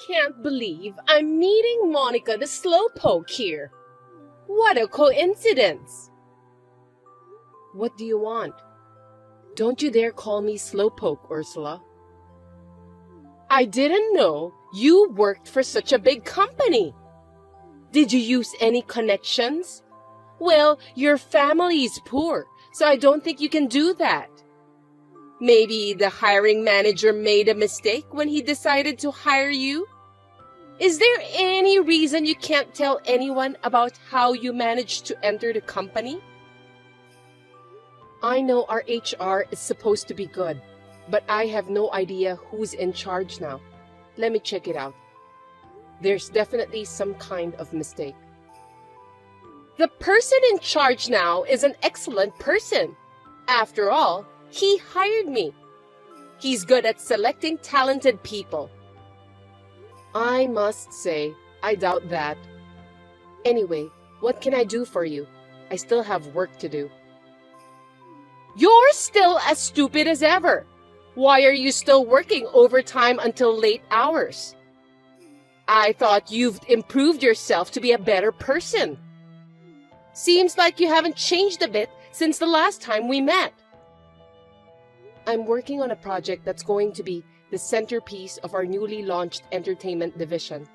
can't believe I'm meeting Monica the Slowpoke here. What a coincidence! What do you want? Don't you dare call me Slowpoke, Ursula. I didn't know you worked for such a big company. Did you use any connections? Well, your family is poor, so I don't think you can do that. Maybe the hiring manager made a mistake when he decided to hire you? Is there any reason you can't tell anyone about how you managed to enter the company? I know our HR is supposed to be good, but I have no idea who's in charge now. Let me check it out. There's definitely some kind of mistake. The person in charge now is an excellent person. After all, he hired me. He's good at selecting talented people. I must say, I doubt that. Anyway, what can I do for you? I still have work to do. You're still as stupid as ever. Why are you still working overtime until late hours? I thought you've improved yourself to be a better person. Seems like you haven't changed a bit since the last time we met. I'm working on a project that's going to be the centerpiece of our newly launched entertainment division.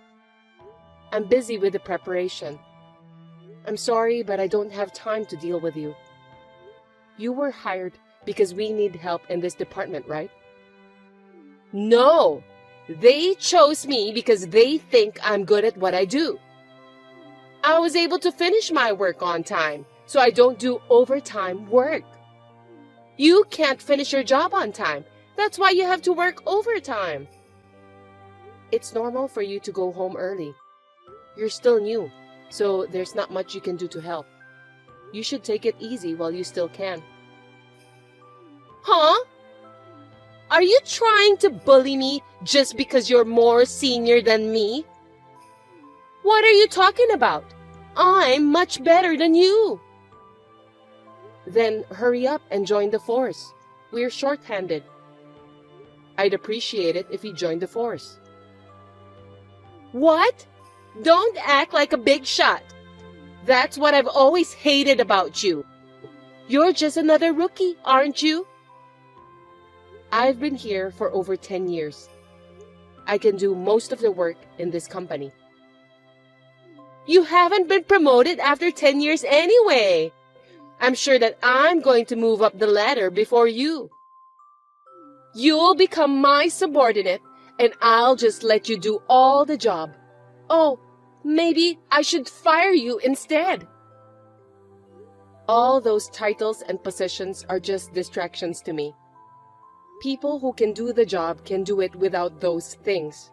I'm busy with the preparation. I'm sorry, but I don't have time to deal with you. You were hired because we need help in this department, right? No! They chose me because they think I'm good at what I do. I was able to finish my work on time, so I don't do overtime work. You can't finish your job on time. That's why you have to work overtime. It's normal for you to go home early. You're still new, so there's not much you can do to help. You should take it easy while you still can. Huh? Are you trying to bully me just because you're more senior than me? What are you talking about? I'm much better than you. Then hurry up and join the force. We're short-handed. I'd appreciate it if you joined the force. What? Don't act like a big shot. That's what I've always hated about you. You're just another rookie, aren't you? I've been here for over 10 years. I can do most of the work in this company. You haven't been promoted after 10 years anyway. I'm sure that I'm going to move up the ladder before you. You'll become my subordinate, and I'll just let you do all the job. Oh, maybe I should fire you instead. All those titles and positions are just distractions to me. People who can do the job can do it without those things.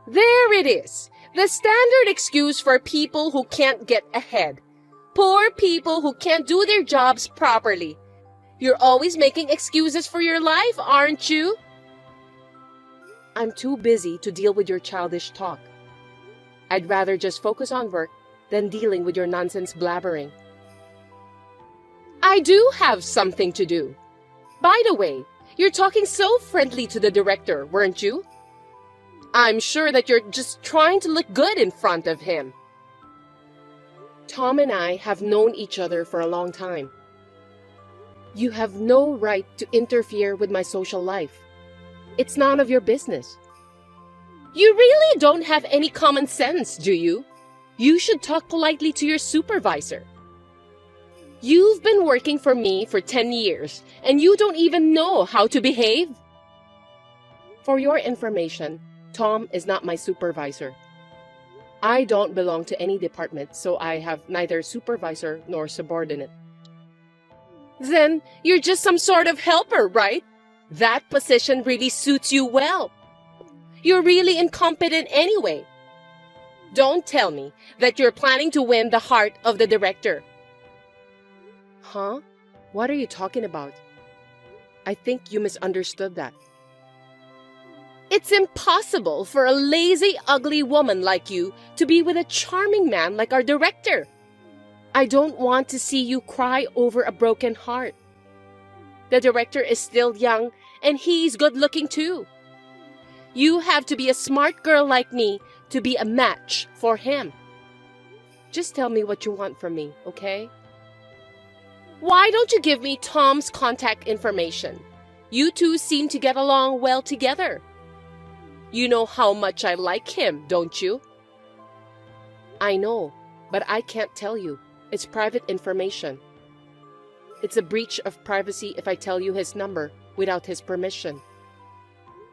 There it is, the standard excuse for people who can't get ahead. Poor people who can't do their jobs properly. You're always making excuses for your life, aren't you? I'm too busy to deal with your childish talk. I'd rather just focus on work than dealing with your nonsense blabbering. I do have something to do. By the way, you're talking so friendly to the director, weren't you? I'm sure that you're just trying to look good in front of him. Tom and I have known each other for a long time. You have no right to interfere with my social life. It's none of your business. You really don't have any common sense, do you? You should talk politely to your supervisor. You've been working for me for 10 years, and you don't even know how to behave. For your information, Tom is not my supervisor. I don't belong to any department, so I have neither supervisor nor subordinate. Then you're just some sort of helper, right? That position really suits you well. You're really incompetent anyway. Don't tell me that you're planning to win the heart of the director. Huh? What are you talking about? I think you misunderstood that. It's impossible for a lazy, ugly woman like you to be with a charming man like our director. I don't want to see you cry over a broken heart. The director is still young, and he's good-looking too. You have to be a smart girl like me to be a match for him. Just tell me what you want from me, okay? Why don't you give me Tom's contact information? You two seem to get along well together. You know how much I like him, don't you? I know, but I can't tell you. It's private information. It's a breach of privacy if I tell you his number without his permission.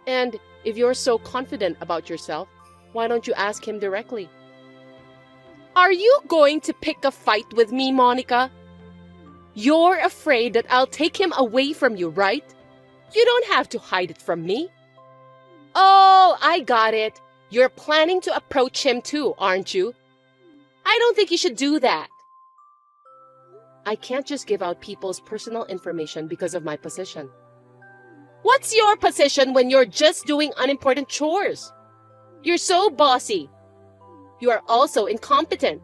And if you're so confident about yourself, why don't you ask him directly? Are you going to pick a fight with me, Monica? You're afraid that I'll take him away from you, right? You don't have to hide it from me. Oh, I got it. You're planning to approach him too, aren't you? I don't think you should do that. I can't just give out people's personal information because of my position. What's your position when you're just doing unimportant chores? You're so bossy. You are also incompetent.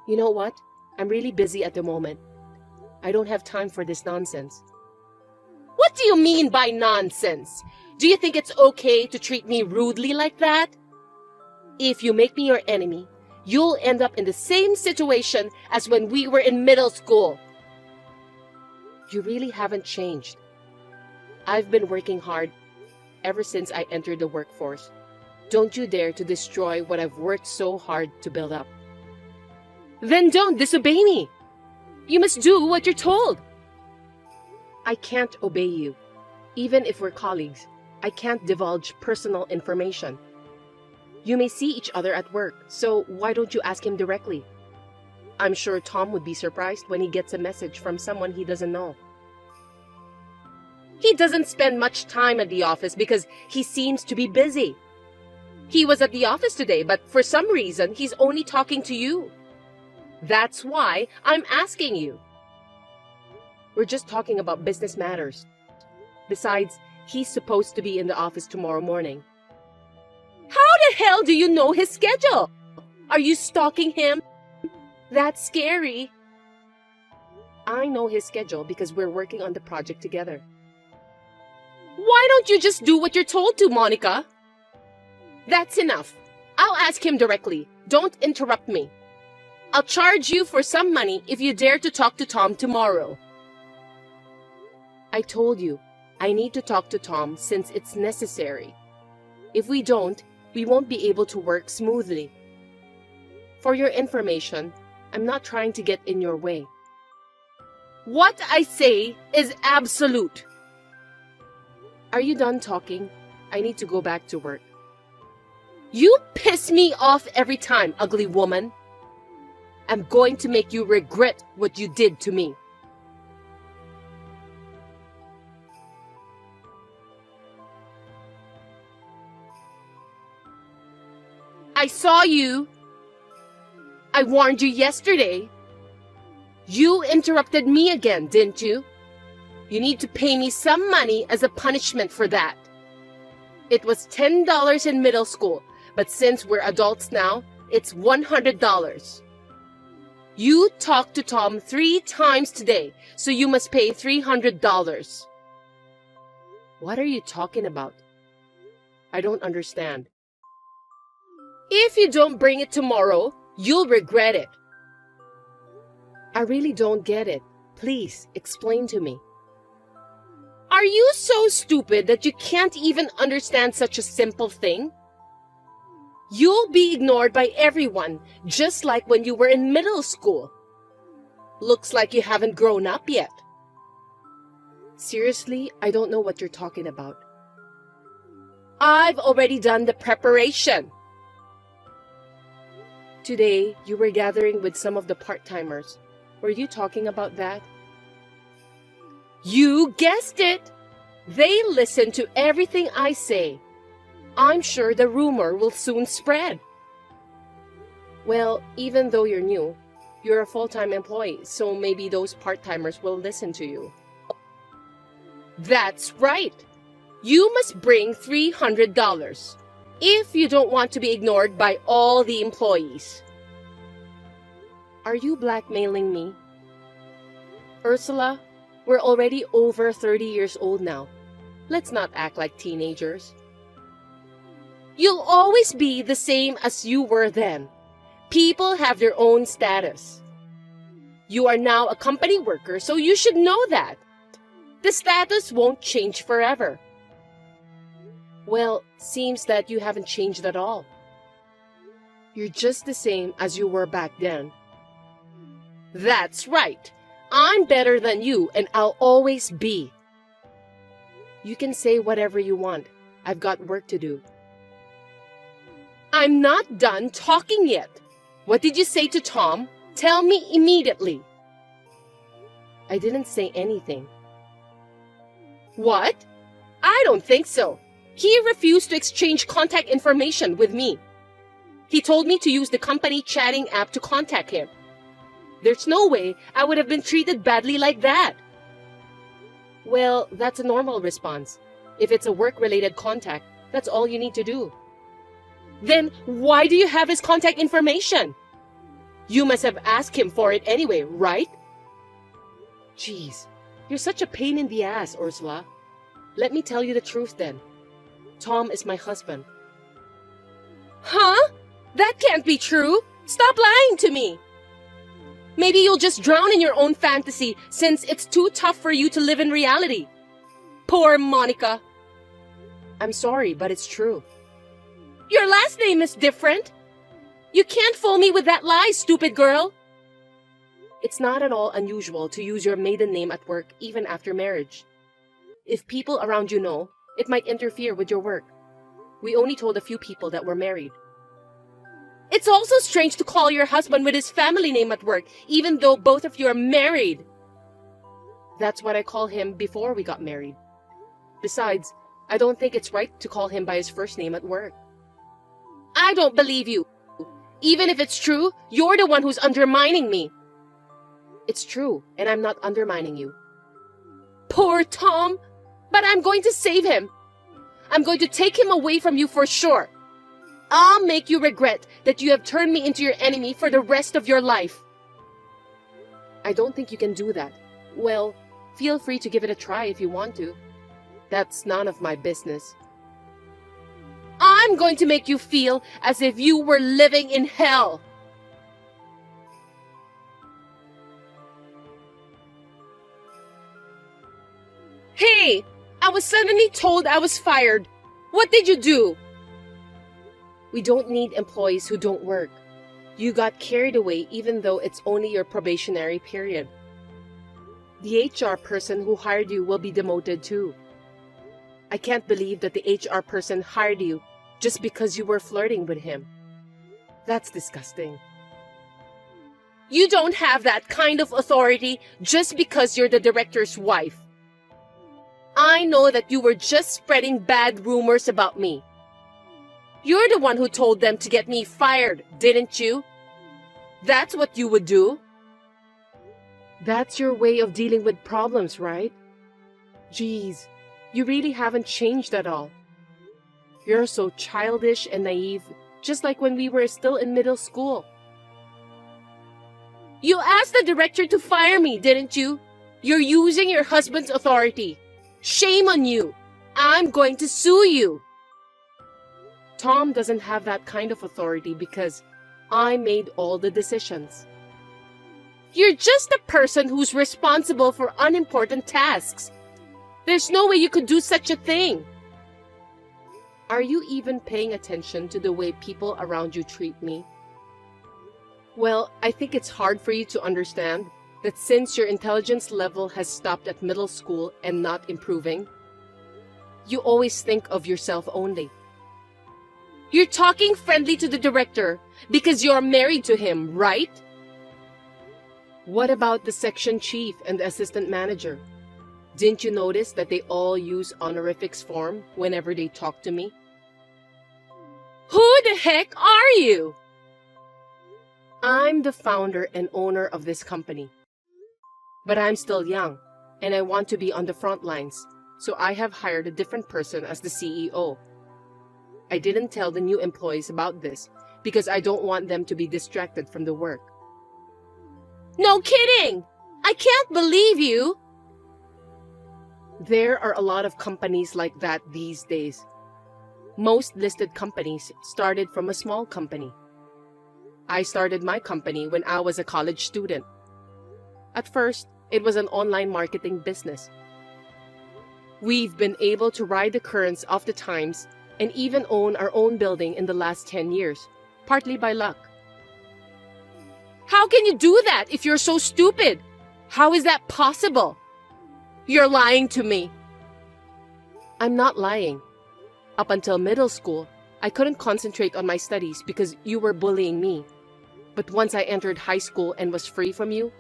You know what? I'm really busy at the moment. I don't have time for this nonsense. What do you mean by nonsense? Do you think it's okay to treat me rudely like that? If you make me your enemy, you'll end up in the same situation as when we were in middle school. You really haven't changed. I've been working hard ever since I entered the workforce. Don't you dare to destroy what I've worked so hard to build up. Then don't disobey me. You must do what you're told. I can't obey you. Even if we're colleagues, I can't divulge personal information. You may see each other at work, so why don't you ask him directly? I'm sure Tom would be surprised when he gets a message from someone he doesn't know. He doesn't spend much time at the office because he seems to be busy. He was at the office today, but for some reason, he's only talking to you. That's why I'm asking you. We're just talking about business matters. Besides, he's supposed to be in the office tomorrow morning. How the hell do you know his schedule? Are you stalking him? That's scary. I know his schedule because we're working on the project together. Why don't you just do what you're told to, Monica? That's enough. I'll ask him directly. Don't interrupt me. I'll charge you for some money if you dare to talk to Tom tomorrow. I told you, I need to talk to Tom since it's necessary. If we don't, we won't be able to work smoothly. For your information, I'm not trying to get in your way. What I say is absolute. Are you done talking? I need to go back to work. You piss me off every time, ugly woman. I'm going to make you regret what you did to me. I saw you. I warned you yesterday. You interrupted me again, didn't you? You need to pay me some money as a punishment for that. It was $10 in middle school, but since we're adults now, it's $100. You talked to Tom 3 times today, so you must pay $300. What are you talking about? I don't understand. If you don't bring it tomorrow, you'll regret it. I really don't get it. Please, explain to me. Are you so stupid that you can't even understand such a simple thing? You'll be ignored by everyone, just like when you were in middle school. Looks like you haven't grown up yet. Seriously, I don't know what you're talking about. I've already done the preparation. Today, you were gathering with some of the part-timers. Were you talking about that? You guessed it! They listen to everything I say. I'm sure the rumor will soon spread. Well, even though you're new, you're a full-time employee, so maybe those part-timers will listen to you. That's right! You must bring $300 if you don't want to be ignored by all the employees. Are you blackmailing me? Ursula, we're already over 30 years old now. Let's not act like teenagers. You'll always be the same as you were then. People have their own status. You are now a company worker, so you should know that. The status won't change forever. Well, seems that you haven't changed at all. You're just the same as you were back then. That's right. I'm better than you, and I'll always be. You can say whatever you want. I've got work to do. I'm not done talking yet. What did you say to Tom? Tell me immediately. I didn't say anything. What? I don't think so. He refused to exchange contact information with me. He told me to use the company chatting app to contact him. There's no way I would have been treated badly like that. Well, that's a normal response. If it's a work-related contact, that's all you need to do. Then why do you have his contact information? You must have asked him for it anyway, right? Jeez, you're such a pain in the ass, Ursula. Let me tell you the truth then. Tom is my husband. Huh? That can't be true. Stop lying to me. Maybe you'll just drown in your own fantasy since it's too tough for you to live in reality. Poor Monica. I'm sorry, but it's true. Your last name is different. You can't fool me with that lie, stupid girl. It's not at all unusual to use your maiden name at work even after marriage. If people around you know, it might interfere with your work. We only told a few people that we're married. It's also strange to call your husband with his family name at work, even though both of you are married. That's what I call him before we got married. Besides, I don't think it's right to call him by his first name at work. I don't believe you. Even if it's true, you're the one who's undermining me. It's true, and I'm not undermining you. Poor Tom! But I'm going to save him. I'm going to take him away from you for sure. I'll make you regret that you have turned me into your enemy for the rest of your life. I don't think you can do that. Well, feel free to give it a try if you want to. That's none of my business. I'm going to make you feel as if you were living in hell. Hey, I was suddenly told I was fired. What did you do? We don't need employees who don't work. You got carried away even though it's only your probationary period. The HR person who hired you will be demoted too. I can't believe that the HR person hired you just because you were flirting with him. That's disgusting. You don't have that kind of authority just because you're the director's wife. I know that you were just spreading bad rumors about me. You're the one who told them to get me fired, didn't you? That's what you would do. That's your way of dealing with problems, right? Geez, you really haven't changed at all. You're so childish and naive, just like when we were still in middle school. You asked the director to fire me, didn't you? You're using your husband's authority. Shame on you. I'm going to sue you. Tom doesn't have that kind of authority because I made all the decisions. You're just a person who's responsible for unimportant tasks. There's no way you could do such a thing. Are you even paying attention to the way people around you treat me? Well, I think it's hard for you to understand that since your intelligence level has stopped at middle school and not improving, you always think of yourself only. You're talking friendly to the director because you're married to him, right? What about the section chief and the assistant manager? Didn't you notice that they all use honorifics form whenever they talk to me? Who the heck are you? I'm the founder and owner of this company. But I'm still young, and I want to be on the front lines, so I have hired a different person as the CEO. I didn't tell the new employees about this because I don't want them to be distracted from the work. No kidding! I can't believe you! There are a lot of companies like that these days. Most listed companies started from a small company. I started my company when I was a college student. At first, it was an online marketing business. We've been able to ride the currents of the times and even own our own building in the last 10 years, partly by luck. How can you do that if you're so stupid? How is that possible? You're lying to me. I'm not lying. Up until middle school, I couldn't concentrate on my studies because you were bullying me. But once I entered high school and was free from you,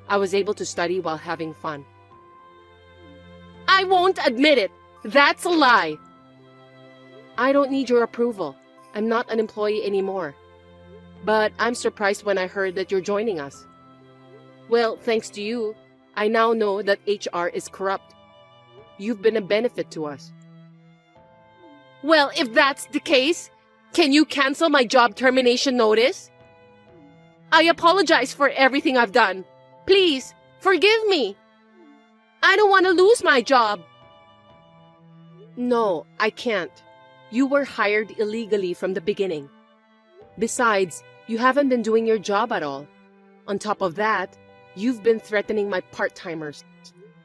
I was able to study while having fun. I won't admit it. That's a lie. I don't need your approval. I'm not an employee anymore. But I'm surprised when I heard that you're joining us. Well, thanks to you, I now know that HR is corrupt. You've been a benefit to us. Well, if that's the case, can you cancel my job termination notice? I apologize for everything I've done. Please, forgive me. I don't want to lose my job. No, I can't. You were hired illegally from the beginning. Besides, you haven't been doing your job at all. On top of that, you've been threatening my part-timers.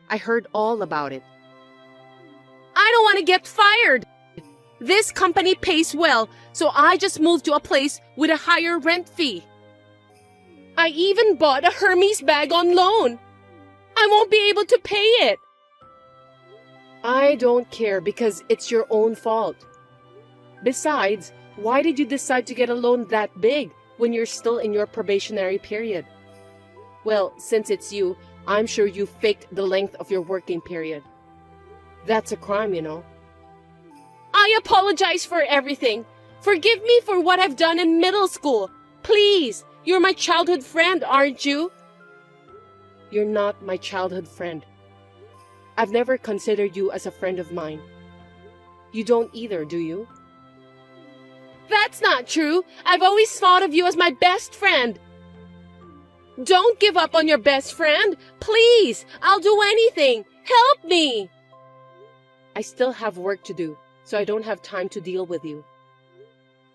I heard all about it. I don't want to get fired. This company pays well, so I just moved to a place with a higher rent fee. I even bought a Hermes bag on loan. I won't be able to pay it. I don't care because it's your own fault. Besides, why did you decide to get a loan that big when you're still in your probationary period? Well, since it's you, I'm sure you faked the length of your working period. That's a crime, you know. I apologize for everything. Forgive me for what I've done in middle school. Please, you're my childhood friend, aren't you? You're not my childhood friend. I've never considered you as a friend of mine. You don't either, do you? That's not true. I've always thought of you as my best friend. Don't give up on your best friend. Please, I'll do anything. Help me. I still have work to do, so I don't have time to deal with you.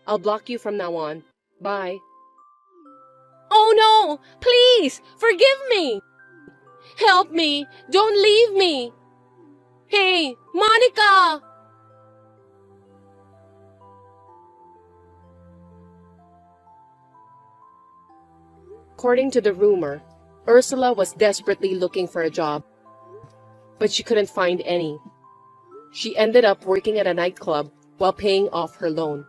I'll block you from now on. Bye. Oh no! Please, forgive me! Help me! Don't leave me! Hey, Monica! According to the rumor, Ursula was desperately looking for a job, but she couldn't find any. She ended up working at a nightclub while paying off her loan.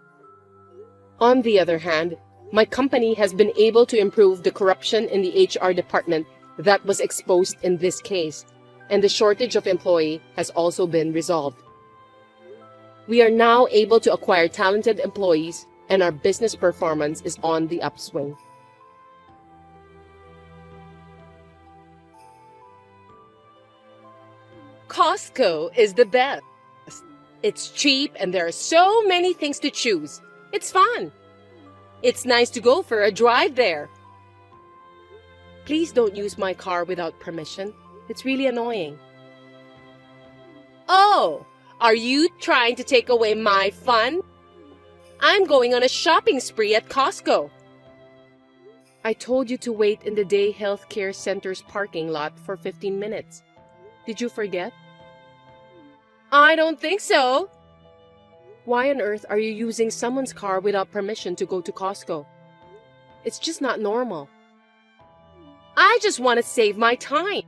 On the other hand, my company has been able to improve the corruption in the HR department that was exposed in this case, and the shortage of employee has also been resolved. We are now able to acquire talented employees, and our business performance is on the upswing. Costco is the best. It's cheap and there are so many things to choose. It's fun. It's nice to go for a drive there. Please don't use my car without permission. It's really annoying. Oh, are you trying to take away my fun? I'm going on a shopping spree at Costco. I told you to wait in the Day Health Care Center's parking lot for 15 minutes. Did you forget? I don't think so. Why on earth are you using someone's car without permission to go to Costco? It's just not normal. I just want to save my time.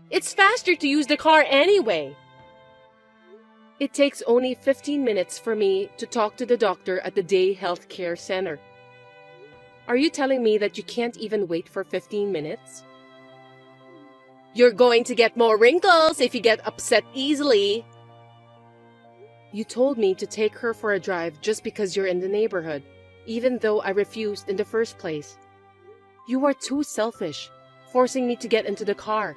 It's faster to use the car anyway. It takes only 15 minutes for me to talk to the doctor at the Day Health Care Center. Are you telling me that you can't even wait for 15 minutes? You're going to get more wrinkles if you get upset easily. You told me to take her for a drive just because you're in the neighborhood, even though I refused in the first place. You are too selfish, forcing me to get into the car.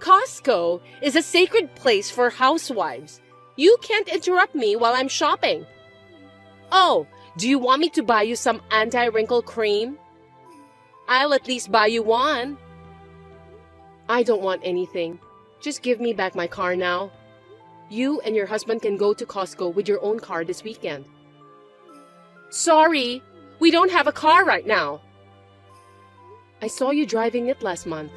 Costco is a sacred place for housewives. You can't interrupt me while I'm shopping. Oh, do you want me to buy you some anti-wrinkle cream? I'll at least buy you one. I don't want anything. Just give me back my car now. You and your husband can go to Costco with your own car this weekend. Sorry, we don't have a car right now. I saw you driving it last month.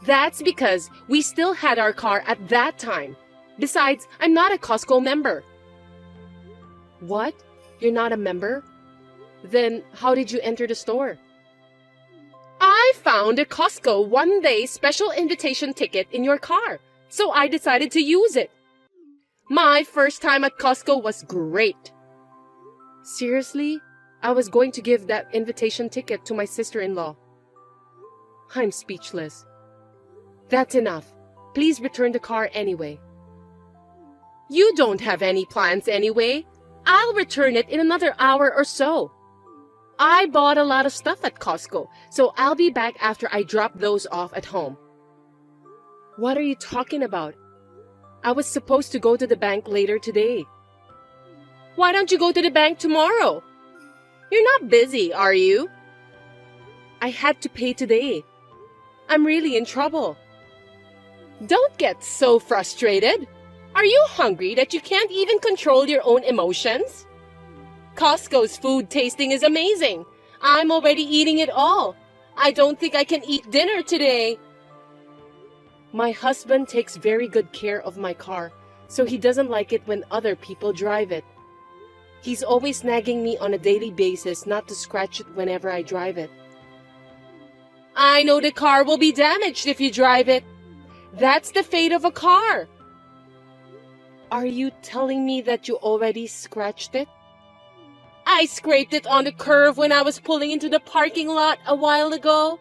That's because we still had our car at that time. Besides, I'm not a Costco member. What? You're not a member? Then how did you enter the store? I found a Costco one-day special invitation ticket in your car, so I decided to use it. My first time at Costco was great. Seriously? I was going to give that invitation ticket to my sister-in-law. I'm speechless. That's enough. Please return the car anyway. You don't have any plans anyway. I'll return it in another hour or so. I bought a lot of stuff at Costco, so I'll be back after I drop those off at home. What are you talking about? I was supposed to go to the bank later today. Why don't you go to the bank tomorrow? You're not busy, are you? I had to pay today. I'm really in trouble. Don't get so frustrated. Are you hungry that you can't even control your own emotions? Costco's food tasting is amazing. I'm already eating it all. I don't think I can eat dinner today. My husband takes very good care of my car, so he doesn't like it when other people drive it. He's always nagging me on a daily basis not to scratch it whenever I drive it. I know the car will be damaged if you drive it. That's the fate of a car. Are you telling me that you already scratched it? I scraped it on the curb when I was pulling into the parking lot a while ago.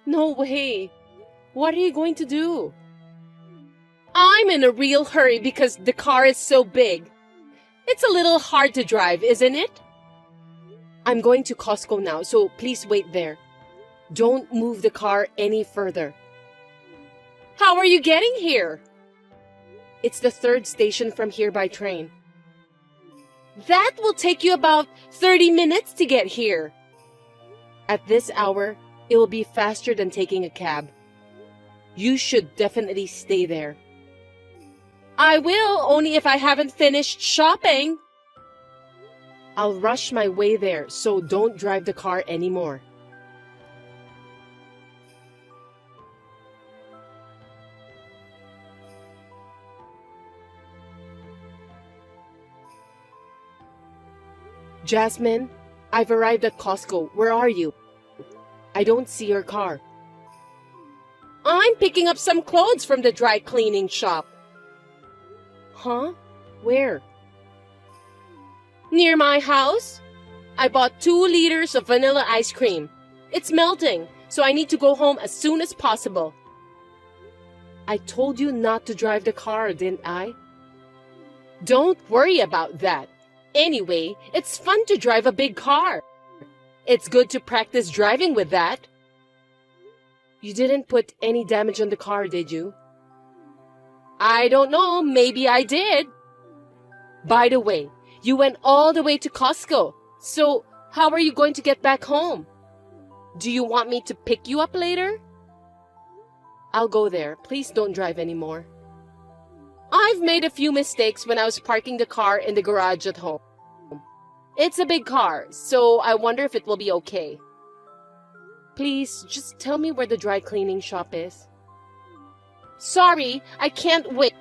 No way. What are you going to do? I'm in a real hurry because the car is so big. It's a little hard to drive, isn't it? I'm going to Costco now, so please wait there. Don't move the car any further. How are you getting here? It's the 3rd station from here by train. That will take you about 30 minutes to get here. At this hour, it will be faster than taking a cab. You should definitely stay there. I will, only if I haven't finished shopping. I'll rush my way there, so don't drive the car anymore. Jasmine, I've arrived at Costco. Where are you? I don't see your car. I'm picking up some clothes from the dry cleaning shop. Huh? Where? Near my house. I bought 2 liters of vanilla ice cream. It's melting, so I need to go home as soon as possible. I told you not to drive the car, didn't I? Don't worry about that. Anyway, it's fun to drive a big car. It's good to practice driving with that. You didn't put any damage on the car, did you? I don't know. Maybe I did. By the way, you went all the way to Costco. So how are you going to get back home? Do you want me to pick you up later? I'll go there. Please don't drive anymore. I've made a few mistakes when I was parking the car in the garage at home. It's a big car, so I wonder if it will be okay. Please, just tell me where the dry cleaning shop is. Sorry, I can't wait.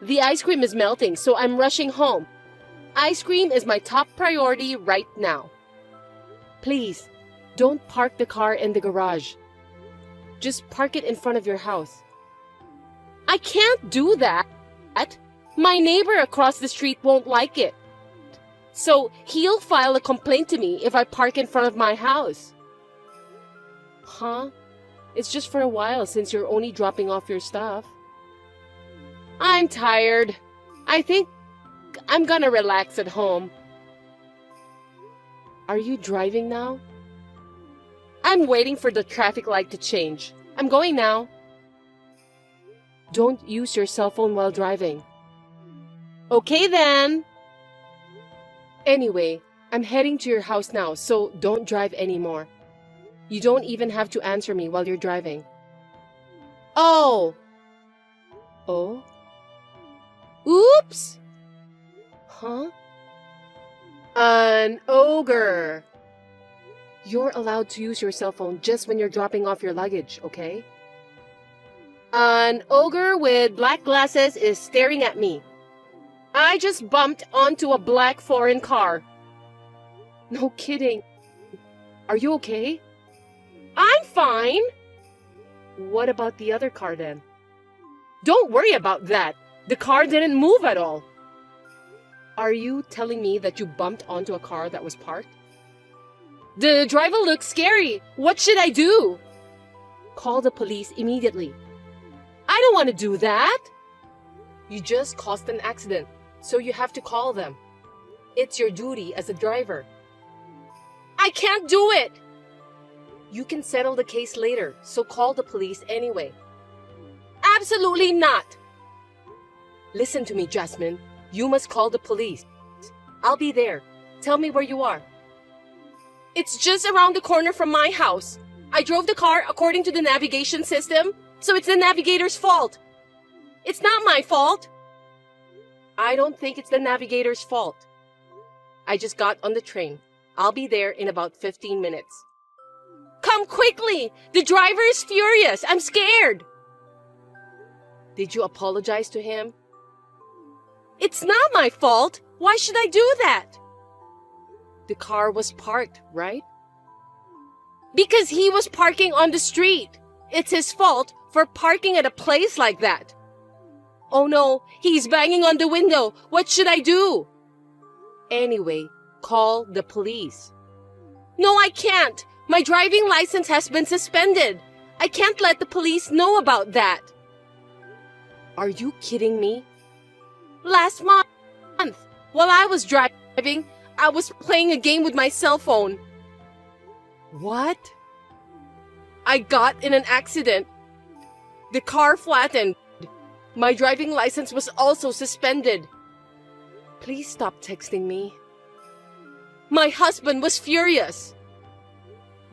The ice cream is melting, so I'm rushing home. Ice cream is my top priority right now. Please, don't park the car in the garage. Just park it in front of your house. I can't do that. My neighbor across the street won't like it. So he'll file a complaint to me if I park in front of my house. Huh? It's just for a while since you're only dropping off your stuff. I'm tired. I think I'm gonna relax at home. Are you driving now? I'm waiting for the traffic light to change. I'm going now. Don't use your cell phone while driving. Okay then. Anyway, I'm heading to your house now, so don't drive anymore. You don't even have to answer me while you're driving. Oh! Oh? Oops! Huh? An ogre! You're allowed to use your cell phone just when you're dropping off your luggage, okay? An ogre with black glasses is staring at me. I just bumped onto a black foreign car. No kidding. Are you okay? I'm fine. What about the other car then? Don't worry about that. The car didn't move at all. Are you telling me that you bumped onto a car that was parked? The driver looks scary. What should I do? Call the police immediately. I don't want to do that. You just caused an accident, so you have to call them. It's your duty as a driver. I can't do it. You can settle the case later, so call the police anyway. Absolutely not. Listen to me, Jasmine. You must call the police. I'll be there. Tell me where you are. It's just around the corner from my house. I drove the car according to the navigation system, so it's the navigator's fault. It's not my fault. I don't think it's the navigator's fault. I just got on the train. I'll be there in about 15 minutes. Come quickly! The driver is furious. I'm scared. Did you apologize to him? It's not my fault. Why should I do that? The car was parked, right? Because he was parking on the street. It's his fault for parking at a place like that. Oh no, he's banging on the window. What should I do? Anyway, call the police. No, I can't. My driving license has been suspended. I can't let the police know about that. Are you kidding me? Last month, while I was driving, I was playing a game with my cell phone. What? I got in an accident. The car flattened. My driving license was also suspended. Please stop texting me. My husband was furious.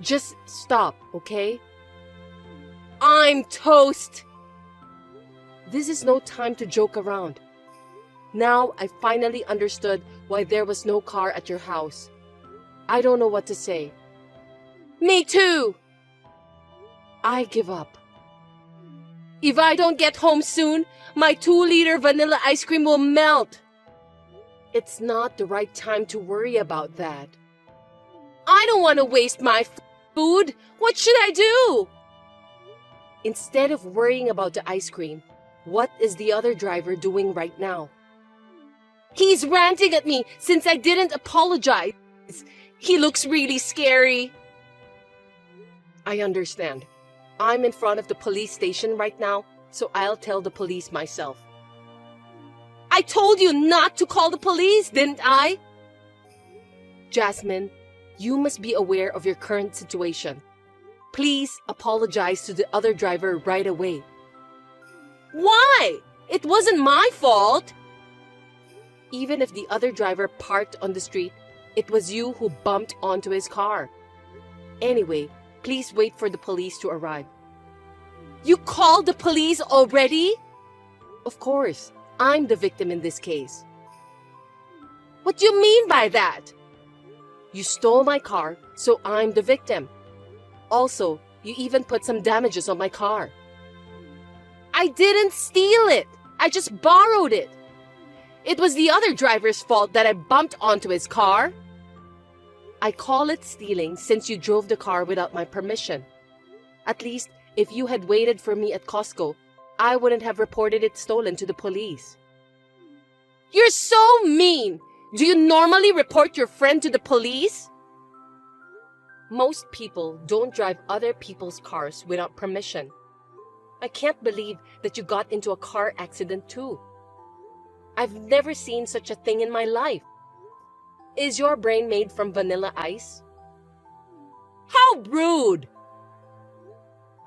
Just stop, okay? I'm toast. This is no time to joke around. Now I finally understood why there was no car at your house. I don't know what to say. Me too. I give up. If I don't get home soon, my 2-liter vanilla ice cream will melt. It's not the right time to worry about that. I don't want to waste my food. What should I do? Instead of worrying about the ice cream, what is the other driver doing right now? He's ranting at me since I didn't apologize. He looks really scary. I understand. I'm in front of the police station right now, so I'll tell the police myself. I told you not to call the police, didn't I? Jasmine, you must be aware of your current situation. Please apologize to the other driver right away. Why? It wasn't my fault. Even if the other driver parked on the street, it was you who bumped onto his car. Anyway, please wait for the police to arrive. You called the police already? Of course, I'm the victim in this case. What do you mean by that? You stole my car, so I'm the victim. Also, you even put some damages on my car. I didn't steal it. I just borrowed it. It was the other driver's fault that I bumped onto his car. I call it stealing since you drove the car without my permission. At least, if you had waited for me at Costco, I wouldn't have reported it stolen to the police. You're so mean! Do you normally report your friend to the police? Most people don't drive other people's cars without permission. I can't believe that you got into a car accident too. I've never seen such a thing in my life. Is your brain made from vanilla ice? How rude!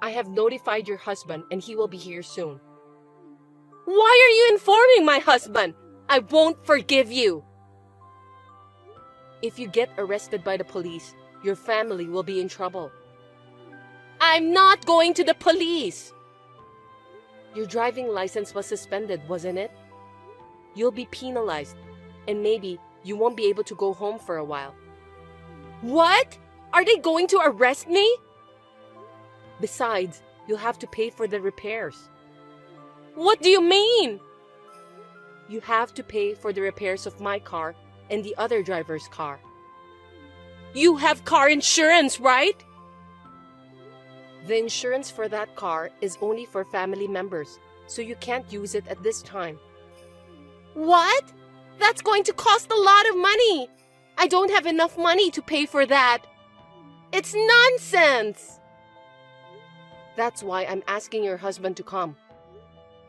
I have notified your husband and he will be here soon. Why are you informing my husband? I won't forgive you. If you get arrested by the police, your family will be in trouble. I'm not going to the police. Your driving license was suspended, wasn't it? You'll be penalized, and maybe you won't be able to go home for a while. What? Are they going to arrest me? Besides, you'll have to pay for the repairs. What do you mean? You have to pay for the repairs of my car and the other driver's car. You have car insurance, right? The insurance for that car is only for family members, so you can't use it at this time. What? That's going to cost a lot of money. I don't have enough money to pay for that. It's nonsense. That's why I'm asking your husband to come.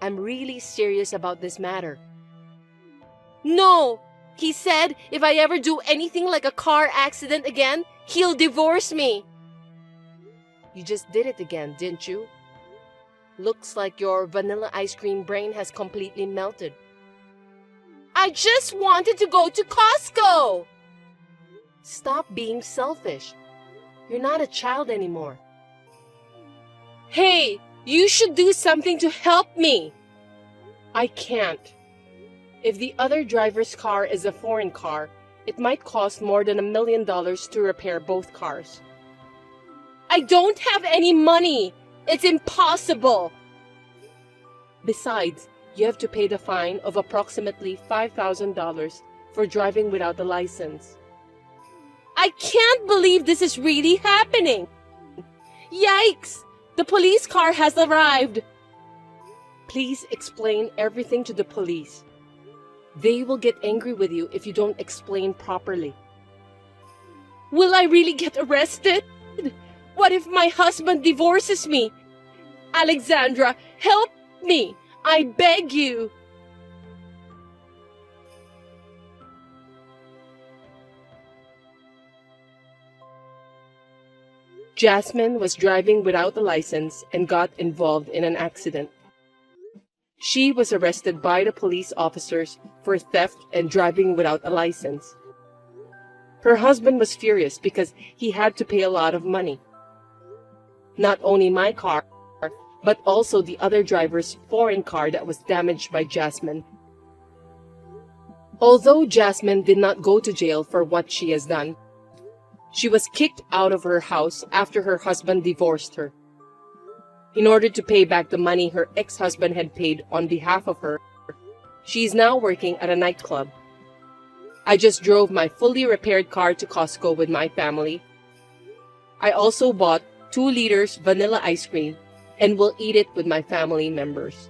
I'm really serious about this matter. No! He said if I ever do anything like a car accident again, he'll divorce me. You just did it again, didn't you? Looks like your vanilla ice cream brain has completely melted. I just wanted to go to Costco! Stop being selfish. You're not a child anymore. Hey, you should do something to help me. I can't. If the other driver's car is a foreign car, it might cost more than $1 million to repair both cars. I don't have any money. It's impossible. Besides, you have to pay the fine of approximately $5,000 for driving without a license. I can't believe this is really happening. Yikes! The police car has arrived. Please explain everything to the police. They will get angry with you if you don't explain properly. Will I really get arrested? What if my husband divorces me? Alexandra, help me! I beg you! Jasmine was driving without a license and got involved in an accident. She was arrested by the police officers for theft and driving without a license. Her husband was furious because he had to pay a lot of money. Not only my car, but also the other driver's foreign car that was damaged by Jasmine. Although Jasmine did not go to jail for what she has done, she was kicked out of her house after her husband divorced her. In order to pay back the money her ex-husband had paid on behalf of her, she is now working at a nightclub. I just drove my fully repaired car to Costco with my family. I also bought 2 liters vanilla ice cream and will eat it with my family members.